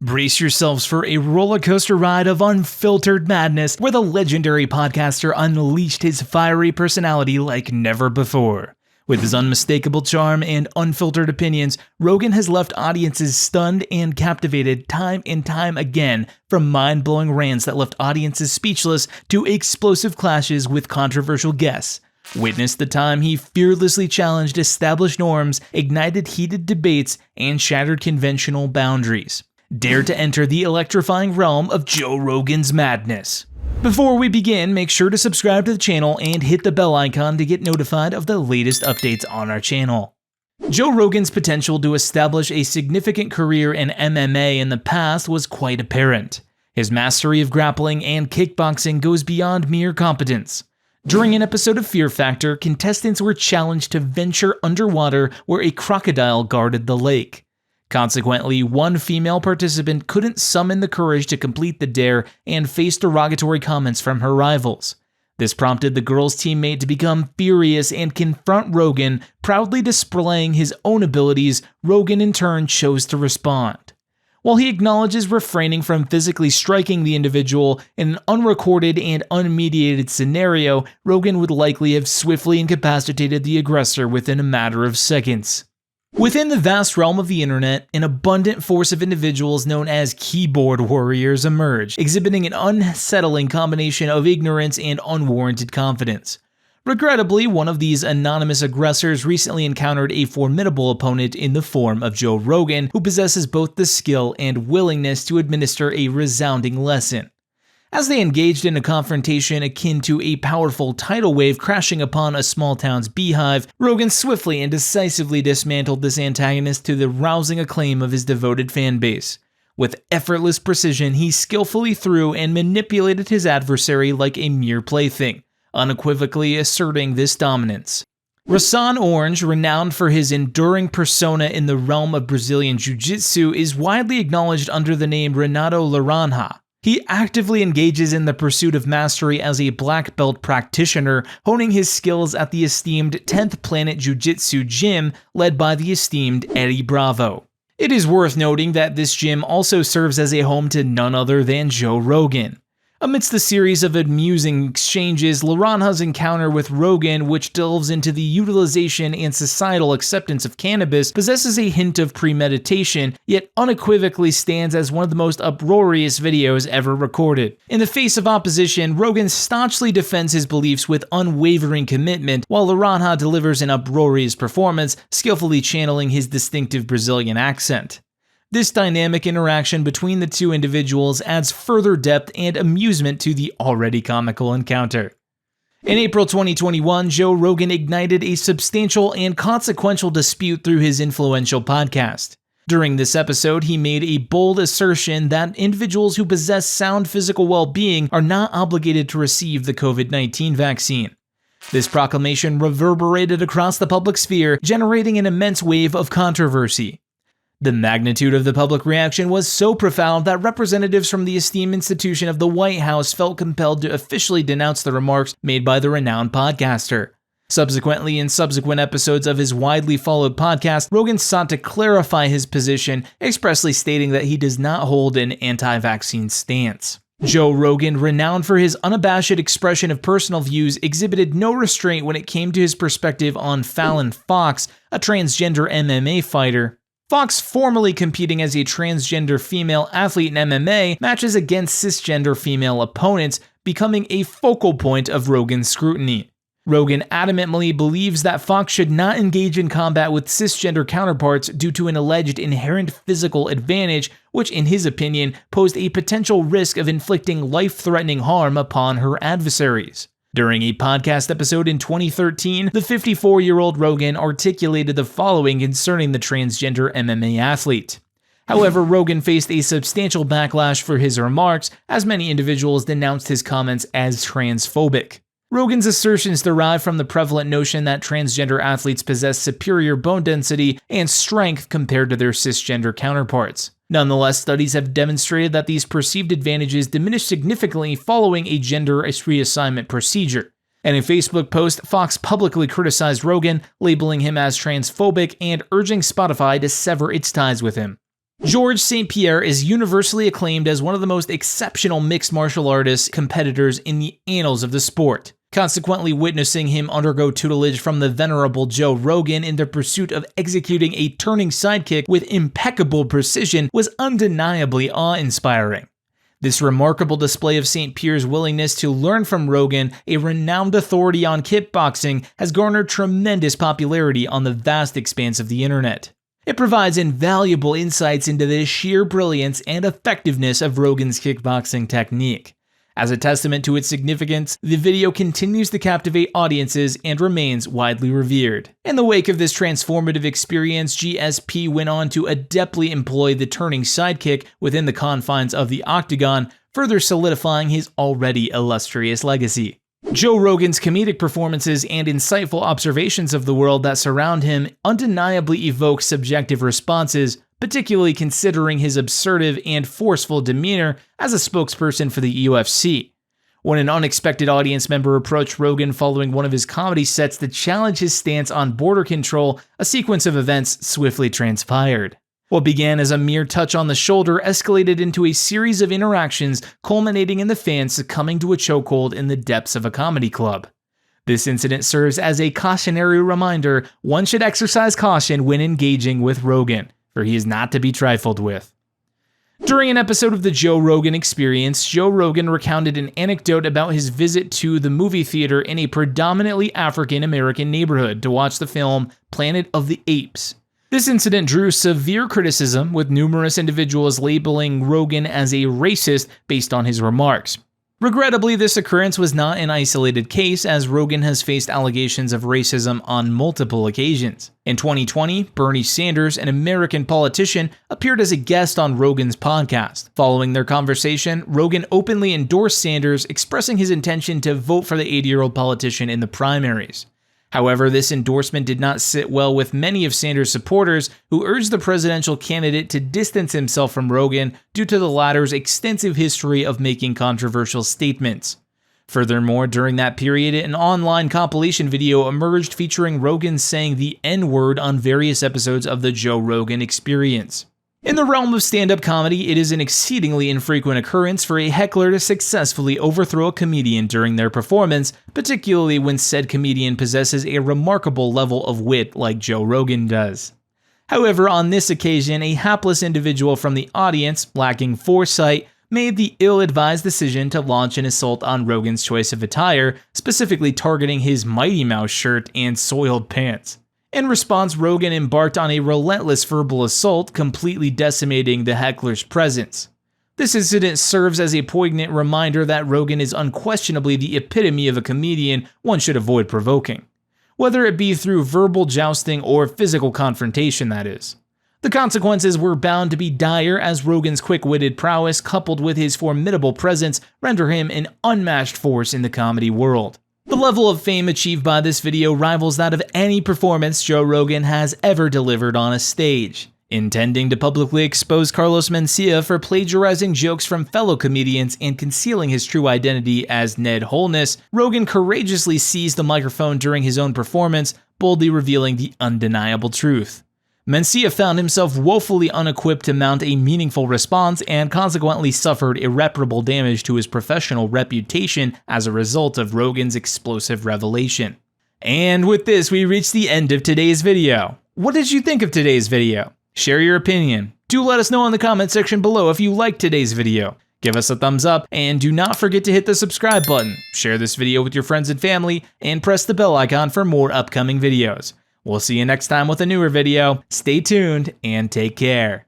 Brace yourselves for a roller coaster ride of unfiltered madness where the legendary podcaster unleashed his fiery personality like never before. With his unmistakable charm and unfiltered opinions, Rogan has left audiences stunned and captivated time and time again, from mind-blowing rants that left audiences speechless to explosive clashes with controversial guests. Witness the time he fearlessly challenged established norms, ignited heated debates, and shattered conventional boundaries. Dare to enter the electrifying realm of Joe Rogan's madness. Before we begin, make sure to subscribe to the channel and hit the bell icon to get notified of the latest updates on our channel. Joe Rogan's potential to establish a significant career in MMA in the past was quite apparent. His mastery of grappling and kickboxing goes beyond mere competence. During an episode of Fear Factor, contestants were challenged to venture underwater where a crocodile guarded the lake. Consequently, one female participant couldn't summon the courage to complete the dare and faced derogatory comments from her rivals. This prompted the girl's teammate to become furious and confront Rogan, proudly displaying his own abilities. Rogan in turn chose to respond. While he acknowledges refraining from physically striking the individual in an unrecorded and unmediated scenario, Rogan would likely have swiftly incapacitated the aggressor within a matter of seconds. Within the vast realm of the internet, an abundant force of individuals known as keyboard warriors emerge, exhibiting an unsettling combination of ignorance and unwarranted confidence. Regrettably, one of these anonymous aggressors recently encountered a formidable opponent in the form of Joe Rogan, who possesses both the skill and willingness to administer a resounding lesson. As they engaged in a confrontation akin to a powerful tidal wave crashing upon a small town's beehive, Rogan swiftly and decisively dismantled this antagonist to the rousing acclaim of his devoted fanbase. With effortless precision, he skillfully threw and manipulated his adversary like a mere plaything, unequivocally asserting this dominance. Rasan Orange, renowned for his enduring persona in the realm of Brazilian Jiu-Jitsu, is widely acknowledged under the name Renato Laranja. He actively engages in the pursuit of mastery as a black belt practitioner, honing his skills at the esteemed 10th Planet Jiu-Jitsu gym led by the esteemed Eddie Bravo. It is worth noting that this gym also serves as a home to none other than Joe Rogan. Amidst the series of amusing exchanges, Laranja's encounter with Rogan, which delves into the utilization and societal acceptance of cannabis, possesses a hint of premeditation, yet unequivocally stands as one of the most uproarious videos ever recorded. In the face of opposition, Rogan staunchly defends his beliefs with unwavering commitment, while Laranja delivers an uproarious performance, skillfully channeling his distinctive Brazilian accent. This dynamic interaction between the two individuals adds further depth and amusement to the already comical encounter. In April 2021, Joe Rogan ignited a substantial and consequential dispute through his influential podcast. During this episode, he made a bold assertion that individuals who possess sound physical well-being are not obligated to receive the COVID-19 vaccine. This proclamation reverberated across the public sphere, generating an immense wave of controversy. The magnitude of the public reaction was so profound that representatives from the esteemed institution of the White House felt compelled to officially denounce the remarks made by the renowned podcaster. Subsequently, in subsequent episodes of his widely followed podcast, Rogan sought to clarify his position, expressly stating that he does not hold an anti-vaccine stance. Joe Rogan, renowned for his unabashed expression of personal views, exhibited no restraint when it came to his perspective on Fallon Fox, a transgender MMA fighter. Fox, formerly competing as a transgender female athlete in MMA, matches against cisgender female opponents, becoming a focal point of Rogan's scrutiny. Rogan adamantly believes that Fox should not engage in combat with cisgender counterparts due to an alleged inherent physical advantage, which in his opinion posed a potential risk of inflicting life-threatening harm upon her adversaries. During a podcast episode in 2013, the 54-year-old Rogan articulated the following concerning the transgender MMA athlete. However, Rogan faced a substantial backlash for his remarks, as many individuals denounced his comments as transphobic. Rogan's assertions derive from the prevalent notion that transgender athletes possess superior bone density and strength compared to their cisgender counterparts. Nonetheless, studies have demonstrated that these perceived advantages diminish significantly following a gender reassignment procedure. In a Facebook post, Fox publicly criticized Rogan, labeling him as transphobic and urging Spotify to sever its ties with him. Georges St-Pierre is universally acclaimed as one of the most exceptional mixed martial artist competitors in the annals of the sport. Consequently, witnessing him undergo tutelage from the venerable Joe Rogan in the pursuit of executing a turning sidekick with impeccable precision was undeniably awe-inspiring. This remarkable display of St-Pierre's willingness to learn from Rogan, a renowned authority on kickboxing, has garnered tremendous popularity on the vast expanse of the internet. It provides invaluable insights into the sheer brilliance and effectiveness of Rogan's kickboxing technique. As a testament to its significance, the video continues to captivate audiences and remains widely revered. In the wake of this transformative experience, GSP went on to adeptly employ the turning sidekick within the confines of the octagon, further solidifying his already illustrious legacy. Joe Rogan's comedic performances and insightful observations of the world that surround him undeniably evoke subjective responses, particularly considering his absurd and forceful demeanor as a spokesperson for the UFC. When an unexpected audience member approached Rogan following one of his comedy sets to challenge his stance on border control, a sequence of events swiftly transpired. What began as a mere touch on the shoulder escalated into a series of interactions, culminating in the fans succumbing to a chokehold in the depths of a comedy club. This incident serves as a cautionary reminder one should exercise caution when engaging with Rogan, for he is not to be trifled with. During an episode of the Joe Rogan Experience, Joe Rogan recounted an anecdote about his visit to the movie theater in a predominantly African American neighborhood to watch the film Planet of the Apes. This incident drew severe criticism, with numerous individuals labeling Rogan as a racist based on his remarks. Regrettably, this occurrence was not an isolated case, as Rogan has faced allegations of racism on multiple occasions. In 2020, Bernie Sanders, an American politician, appeared as a guest on Rogan's podcast. Following their conversation, Rogan openly endorsed Sanders, expressing his intention to vote for the 80-year-old politician in the primaries. However, this endorsement did not sit well with many of Sanders' supporters, who urged the presidential candidate to distance himself from Rogan due to the latter's extensive history of making controversial statements. Furthermore, during that period, an online compilation video emerged featuring Rogan saying the N-word on various episodes of the Joe Rogan Experience. In the realm of stand-up comedy, it is an exceedingly infrequent occurrence for a heckler to successfully overthrow a comedian during their performance, particularly when said comedian possesses a remarkable level of wit like Joe Rogan does. However, on this occasion, a hapless individual from the audience, lacking foresight, made the ill-advised decision to launch an assault on Rogan's choice of attire, specifically targeting his Mighty Mouse shirt and soiled pants. In response, Rogan embarked on a relentless verbal assault, completely decimating the heckler's presence. This incident serves as a poignant reminder that Rogan is unquestionably the epitome of a comedian one should avoid provoking, whether it be through verbal jousting or physical confrontation, that is. The consequences were bound to be dire, as Rogan's quick-witted prowess coupled with his formidable presence render him an unmatched force in the comedy world. The level of fame achieved by this video rivals that of any performance Joe Rogan has ever delivered on a stage. Intending to publicly expose Carlos Mencia for plagiarizing jokes from fellow comedians and concealing his true identity as Ned Wholeness, Rogan courageously seized the microphone during his own performance, boldly revealing the undeniable truth. Mencia found himself woefully unequipped to mount a meaningful response and consequently suffered irreparable damage to his professional reputation as a result of Rogan's explosive revelation. And with this, we reach the end of today's video. What did you think of today's video? Share your opinion. Do let us know in the comment section below if you liked today's video. Give us a thumbs up, and do not forget to hit the subscribe button. Share this video with your friends and family, and press the bell icon for more upcoming videos. We'll see you next time with a newer video. Stay tuned and take care.